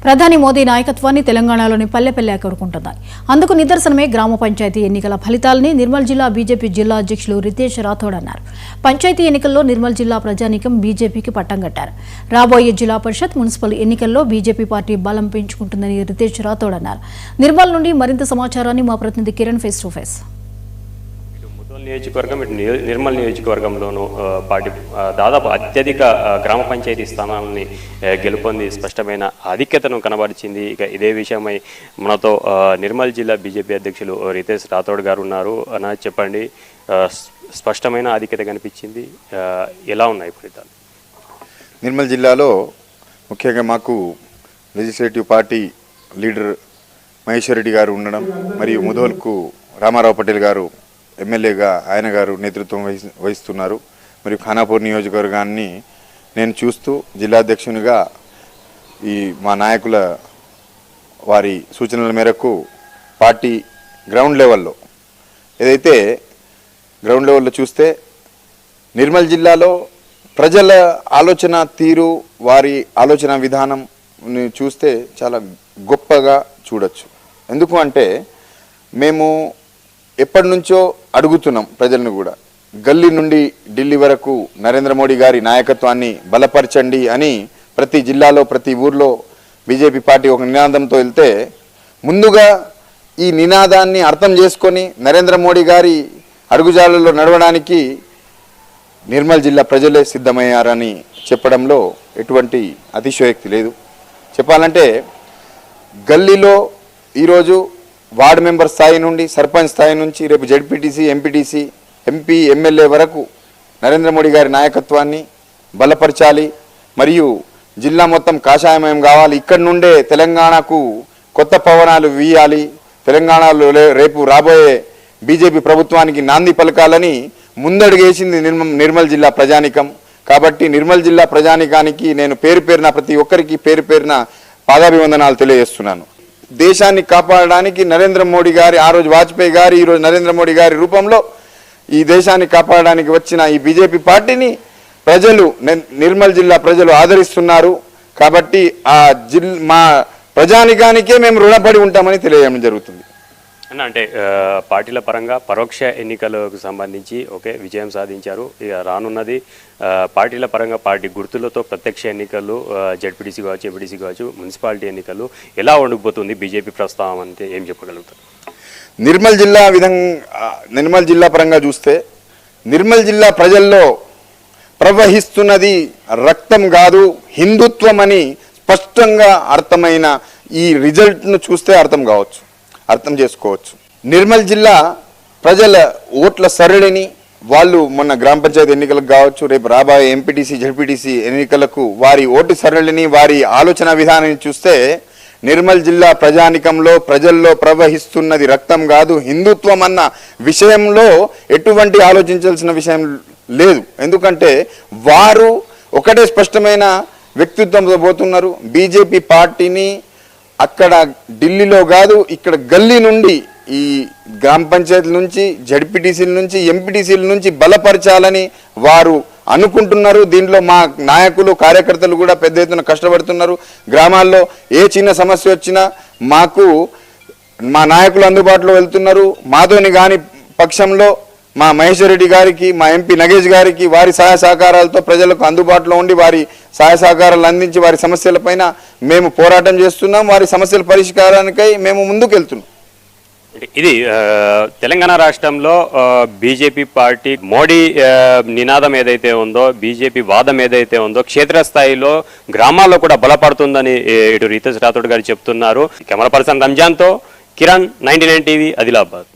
ప్రధాని మోదీ నాయకత్వాన్ని తెలంగాణలోని పల్లెపల్లె కోరుకుంటున్నాయి. అందుకు నిదర్శనమే గ్రామ పంచాయతీ ఎన్నికల ఫలితాలని నిర్మల్ జిల్లా బీజేపీ జిల్లా అధ్యక్షులు రితేష్ రాథోడ్ అన్నారు. పంచాయతీ ఎన్నికల్లో నిర్మల్ జిల్లా ప్రజానీకం బీజేపీకి పట్టం కట్టారు. రాబోయే జిల్లా పరిషత్, మున్సిపల్ ఎన్నికల్లో బీజేపీ పార్టీ బలం పెంచుకుంటుందని రితేష్ రాథోడ్ అన్నారు. నిర్మల్ నుండి మరింత సమాచారాన్ని మా ప్రతినిధి కిరణ్ ఫేస్ టు ఫేస్. నియోజకవర్గం నిర్మల్ నియోజకవర్గంలోనూ పార్టీ దాదాపు అత్యధిక గ్రామ పంచాయతీ స్థానాలని గెలుపొంది స్పష్టమైన ఆధిక్యతను కనబరిచింది. ఇక ఇదే విషయమై మనతో నిర్మల్ జిల్లా బీజేపీ అధ్యక్షులు రితేష్ రాథోడ్ గారు ఉన్నారు. అన్న, చెప్పండి, స్పష్టమైన ఆధిక్యత కనిపించింది, ఎలా ఉన్నాయి ఫలితాలు? నిర్మల్ జిల్లాలో ముఖ్యంగా మాకు legislative party leader Maheshwar Reddy గారు ఉండడం, మరియు ముధోల్కు రామారావు పటేల్ గారు ఎమ్మెల్యేగా ఆయన గారు నేతృత్వం వహిస్తున్నారు. మరియు ఖానాపూర్ నియోజకవర్గాన్ని నేను చూస్తూ జిల్లాధ్యక్షునిగా ఈ మా నాయకుల వారి సూచనల మేరకు పార్టీ గ్రౌండ్ లెవెల్లో ఏదైతే గ్రౌండ్ లెవెల్లో చూస్తే నిర్మల్ జిల్లాలో ప్రజల ఆలోచన తీరు, వారి ఆలోచన విధానం చూస్తే చాలా గొప్పగా చూడొచ్చు. ఎందుకు అంటే మేము ఎప్పటి నుంచో అడుగుతున్నాం ప్రజలను కూడా, గల్లీ నుండి ఢిల్లీ వరకు నరేంద్ర మోడీ గారి నాయకత్వాన్ని బలపరచండి అని ప్రతి జిల్లాలో ప్రతి ఊర్లో బీజేపీ పార్టీ ఒక నినాదంతో వెళ్తే, ముందుగా ఈ నినాదాన్ని అర్థం చేసుకొని నరేంద్ర మోడీ గారి అడుగుజాడల్లో నడవడానికి నిర్మల్ జిల్లా ప్రజలే సిద్ధమయ్యారని చెప్పడంలో ఎటువంటి అతిశయోక్తి లేదు. చెప్పాలంటే గల్లీలో ఈరోజు వార్డు మెంబర్ స్థాయి నుండి సర్పంచ్ స్థాయి నుంచి రేపు జెడ్పీటీసీ, ఎంపీటీసీ, ఎంపీ, ఎమ్మెల్యే వరకు నరేంద్ర మోడీ గారి నాయకత్వాన్ని బలపరచాలి. మరియు జిల్లా మొత్తం కాషాయమయం కావాలి. ఇక్కడి నుండే తెలంగాణకు కొత్త పవనాలు వీయాలి. తెలంగాణలో రేపు రాబోయే బీజేపీ ప్రభుత్వానికి నాంది పలకాలని ముందడుగేసింది నిర్మల్ జిల్లా ప్రజానికం. కాబట్టి నిర్మల్ జిల్లా ప్రజానికానికి నేను పేరు పేరున ప్రతి ఒక్కరికి పేరు పేరున పాదాభివందనాలు తెలియజేస్తున్నాను. దేశాన్ని కాపాడడానికి నరేంద్ర మోడీ గారి, ఆ రోజు వాజ్పేయి గారి, ఈరోజు నరేంద్ర మోడీ గారి రూపంలో ఈ దేశాన్ని కాపాడడానికి వచ్చిన ఈ బీజేపీ పార్టీని ప్రజలు, నిర్మల్ జిల్లా ప్రజలు ఆదరిస్తున్నారు. కాబట్టి మా ప్రజానికానికే మేము రుణపడి ఉంటామని తెలియజేయడం జరుగుతుంది. అంటే పార్టీల పరంగా పరోక్ష ఎన్నికలకు సంబంధించి విజయం సాధించారు. ఇక రానున్నది పార్టీల పరంగా పార్టీ గుర్తులతో ప్రత్యక్ష ఎన్నికలు, జెడ్పీటీసీ కావచ్చు, ఎంపీటీసీ కావచ్చు, మున్సిపాలిటీ ఎన్నికలు ఎలా ఉండకపోతుంది బీజేపీ ప్రస్తావం అంటే ఏం చెప్పగలుగుతారు? నిర్మల్ జిల్లా పరంగా చూస్తే నిర్మల్ జిల్లా ప్రజల్లో ప్రవహిస్తున్నది రక్తం కాదు, హిందుత్వం అని స్పష్టంగా అర్థమైన ఈ రిజల్ట్ను చూస్తే అర్థం చేసుకోవచ్చు. నిర్మల్ జిల్లా ప్రజల ఓట్ల సరళిని వాళ్ళు మొన్న గ్రామ పంచాయతీ ఎన్నికలకు కావచ్చు, రేపు రాబోయే ఎంపీటీసీ, జెడ్పీటీసీ ఎన్నికలకు వారి ఓటు సరళిని, వారి ఆలోచన విధానాన్ని చూస్తే నిర్మల్ జిల్లా ప్రజానికంలో ప్రజల్లో ప్రవహిస్తున్నది రక్తం కాదు, హిందుత్వం అన్న విషయంలో ఎటువంటి ఆలోచించాల్సిన విషయం లేదు. ఎందుకంటే వారు ఒకటే స్పష్టమైన వ్యక్తిత్వంతో పోతున్నారు. బీజేపీ పార్టీని అక్కడ ఢిల్లీలో కాదు, ఇక్కడ గల్లీ నుండి ఈ గ్రామ పంచాయతీల నుంచి, జడ్పీటీసీల నుంచి, ఎంపీటీసీల నుంచి బలపరచాలని వారు అనుకుంటున్నారు. దీంట్లో మా నాయకులు, కార్యకర్తలు కూడా పెద్ద ఎత్తున కష్టపడుతున్నారు. గ్రామాల్లో ఏ చిన్న సమస్య వచ్చినా మా నాయకులు అందుబాటులో వెళ్తున్నారు. మాతోని కాని పక్షంలో మా మహేశ్వర్ రెడ్డి గారికి, మా ఎంపీ నగేష్ గారికి వారి సహాయ సహకారాలతో ప్రజలకు అందుబాటులో ఉండి వారి సహాయ సహకారాలు అందించి వారి సమస్యలపైన మేము పోరాటం చేస్తున్నాం. వారి సమస్యల పరిష్కారానికై మేము ముందుకు వెళ్తున్నాం. ఇది తెలంగాణ రాష్ట్రంలో బీజేపీ పార్టీ మోడీ నినాదం ఏదైతే ఉందో, బీజేపీ వాదం ఏదైతే ఉందో క్షేత్రస్థాయిలో గ్రామాల్లో కూడా బలపడుతుందని ఇటు రితేష్ రాథోడ్ గారు చెప్తున్నారు. కెమెరా పర్సన్ రంజాన్తో కిరణ్, 99 టీవీ, ఆదిలాబాద్.